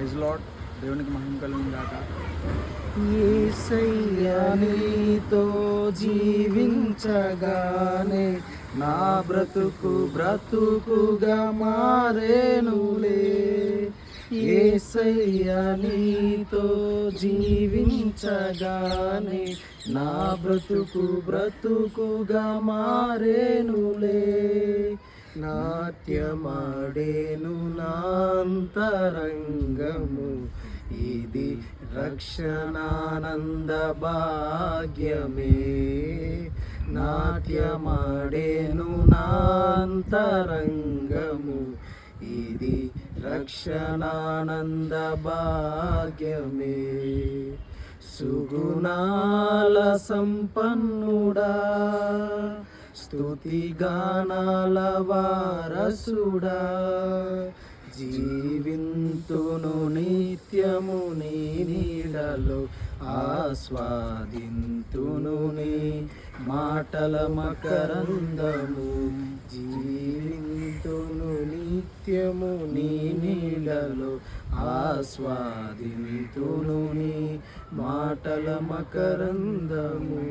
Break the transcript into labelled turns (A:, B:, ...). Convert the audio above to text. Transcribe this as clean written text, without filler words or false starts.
A: Praise lord. దేవునికి మహిమ కలుగును గాక.
B: యేసయ్యా నీతో జీవించగానే నా బ్రతుకుగా మారేనులే. యేసయ్యా నీతో జీవించగానే నా బ్రతుకుగా మారేనులే. నాట్యమాడేను నాంతరంగము, ఇది రక్షణానంద భాగ్యమే. నాట్యమాడేను నాంతరంగము, ఇది రక్షణానంద భాగ్యమే. సుగుణాల సంపన్నుడా, స్తుతిగానాల వారసుడా, జీవింతును నిత్యము నీ నీడలో, ఆస్వాదింతును నీ మాటల మకరందము. జీవింతును నిత్యము నీ నీడలో, ఆస్వాదింతును నీ మాటల మకరందము.